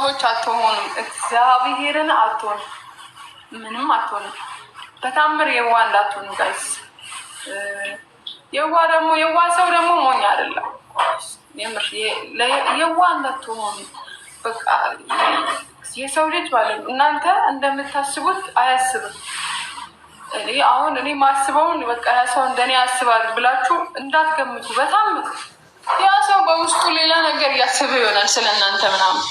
የዋሆች አትሆኑም። እግዚአብሔርን አትሆኑም፣ ምንም አትሆኑም። በታምር የዋ እንዳትሆኑ ጋይስ። የዋ ሰው ደግሞ ሞኝ አይደለም። የምር የዋ እንዳትሆኑ በቃ። የሰው ልጅ ማለት ነው እናንተ እንደምታስቡት አያስብም። እኔ ማስበውን በቃ ያ ሰው እንደኔ ያስባል ብላችሁ እንዳትገምቱ በታምር። ያ ሰው በውስጡ ሌላ ነገር እያሰበ ይሆናል ስለ እናንተ ምናምን።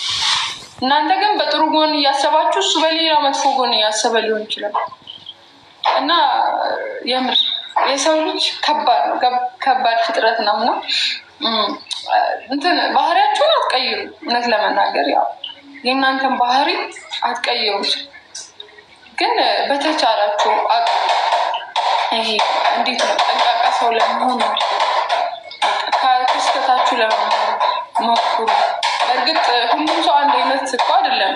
እናንተ ግን በጥሩ ጎን እያሰባችሁ እሱ በሌላ መጥፎ ጎን እያሰበ ሊሆን ይችላል። እና የምር የሰው ልጅ ከባድ ፍጥረት ነው። እና ባህሪያችሁን አትቀይሩ። እውነት ለመናገር ያው የእናንተን ባህሪ አትቀይሩት፣ ግን በተቻላችሁ ይሄ እንዴት ነው ጠንቃቃ ሰው ለመሆን ከክስተታችሁ ለመሆን ሞክሩ። በእርግጥ ሁሉም ሰው አንድ አይነት እኮ አይደለም።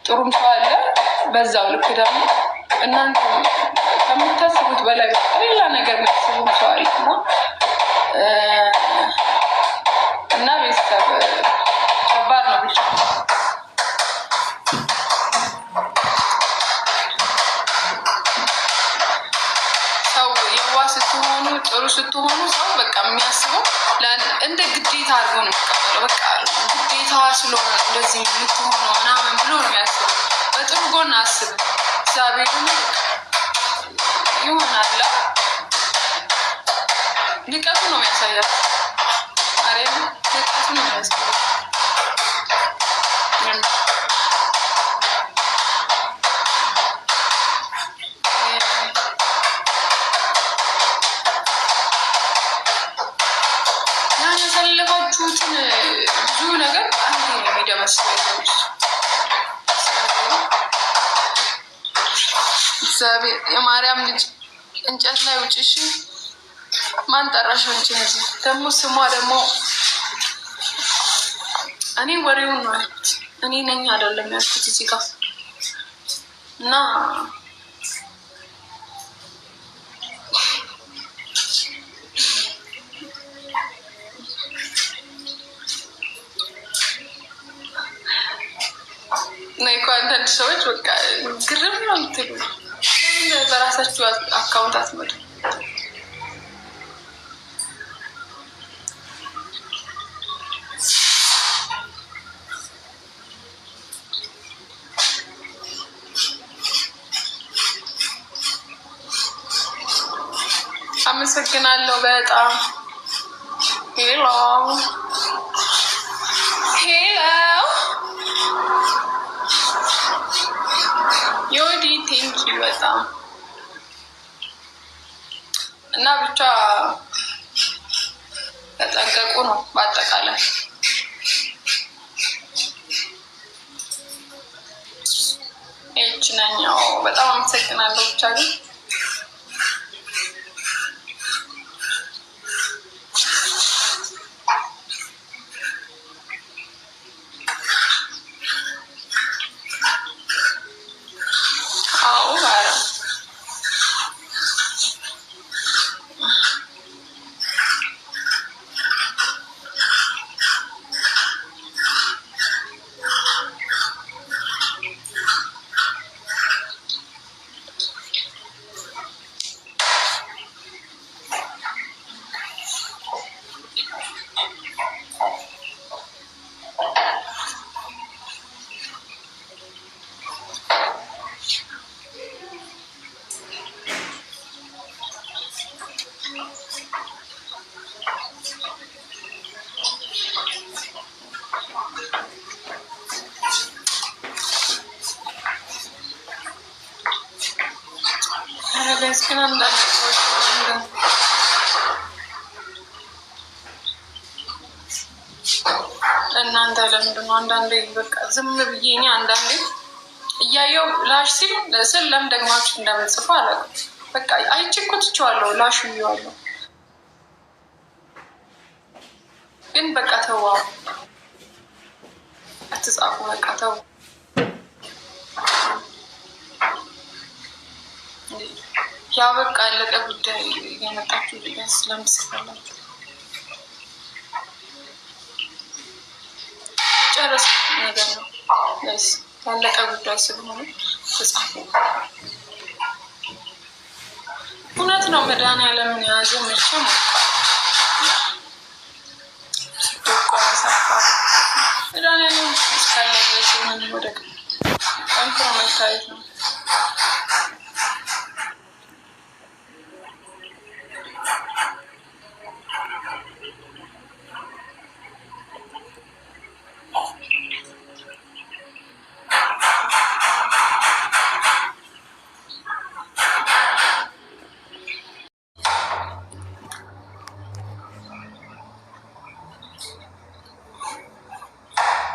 ጥሩም ሰው አለ፣ በዛው ልክ ደግሞ እናንተ ከምታስቡት በላይ ሌላ ነገር የሚያስቡም ሰው አለ እና ቤተሰብ ከባድ ነው ብቻ። ስትሆኑ ጥሩ ስትሆኑ ሰው በቃ የሚያስበው እንደ ግዴታ አድርጎ ነው የሚቀበለው። በቃ ግዴታ ስለሆነ እንደዚህ የምትሆነው ምናምን ብሎ ነው የሚያስበው። በጥሩ ጎን አስብ። እግዚአብሔርን ይሆናላ ንቀቱ ነው የሚያሳያት። አሬም ንቀቱ ነው የሚያሳያት። ያሳለፋችሁትን ብዙ ነገር በአንድ ነው የሚደመስለው ሰዎች። እግዚአብሔር የማርያም ልጅ እንጨት ላይ ውጭ። እሺ ማን ጠራሽ? እንጂ ደግሞ ስሟ ደግሞ እኔ ወሬውን ነው ያልኩት፣ እኔ ነኝ አይደለም ያልኩት እዚህ ጋር እና አንዳንድ ሰዎች በቃ ግርም ነው የምትሉ። በራሳችሁ አካውንት አትመጡ። አመሰግናለሁ በጣም ሄሎ ዮዲ ቴንኪ በጣም እና ብቻ ተጠንቀቁ ነው በአጠቃላይ። ነኛው በጣም አመሰግናለሁ ብቻ ግን እናንተ ለምንድን ነው አንዳንዴ በቃ ዝም ብዬ እኔ አንዳንዴ እያየው ላሽ ስል ለምን ደግማችሁ እንደምጽፉ አላውቅም። በቃ አይቼ እኮ ትቼዋለሁ፣ ላሽ ብዬዋለሁ። ግን በቃ ተው አትጻፉ፣ በቃ ተው። ያ በቃ ያለቀ ጉዳይ የመጣችሁ ሊገስ ለምስላላችሁ ጨረስ ነገር ነው። ያለቀ ጉዳይ ስለሆነ ተጻፈ። እውነት ነው። መድኃኒዓለምን የያዘ መቼም መድኃኒዓለም እስካለ ድረስ የሆነ ወደ ጠንክሮ መታየት ነው።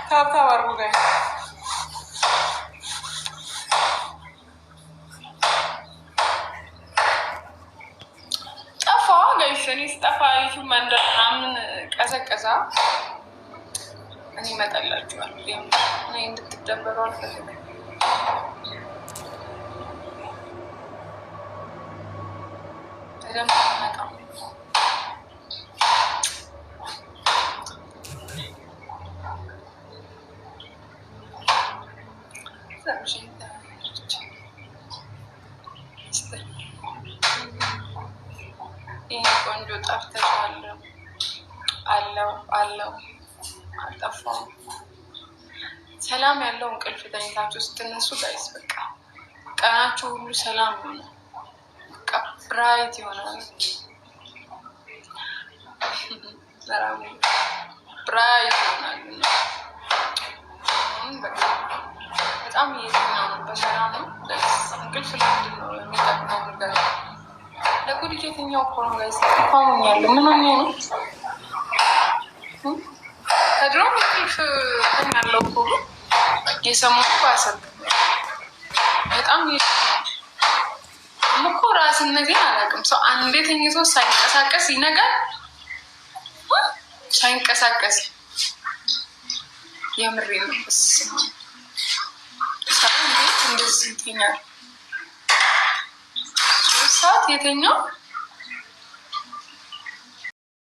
ታብታብ አድርጉ ጋይ ጠፋ ጋይስ። እኔ ስጠፋ ዩቱብ መንደር ምናምን ቀዘቀዛ። እኔ እመጣላችኋለሁ። እኔ እንድትደበሩ አልፈልግም። በደንብ መጣም ይህ ቆንጆ ጠፍተሻል። አለው አልጠፋም። ሰላም ያለው እንቅልፍ ተኝታችሁ ስትነሱ ጋይስ በቃ ቀናችሁ ሁሉ ሰላም ሆነ። በቃ ብራይት ይሆናል። ብራይት ይሆናል። በጣም እየተኛው ነው። በሰላም ነው። እንቅልፍ ለምንድን ነው የሚጠቅመው ነገር? ለጉድ የትኛው እኮ ነው ጋይስ? ፋሙኛለሁ። ምን ሆኜ ነው? ከድሮም እንቅልፍ ተኛለሁ እኮ የሰሞኑ ባሰብ በጣም እኮ ራስነቴን አላውቅም። ሰው አንዴ ተኝቶ ሳይንቀሳቀስ ይነጋል። ሳይንቀሳቀስ የምሬ ነው። ሰው እንዴት እንደዚህ ይተኛል? 3 ሰዓት የተኛው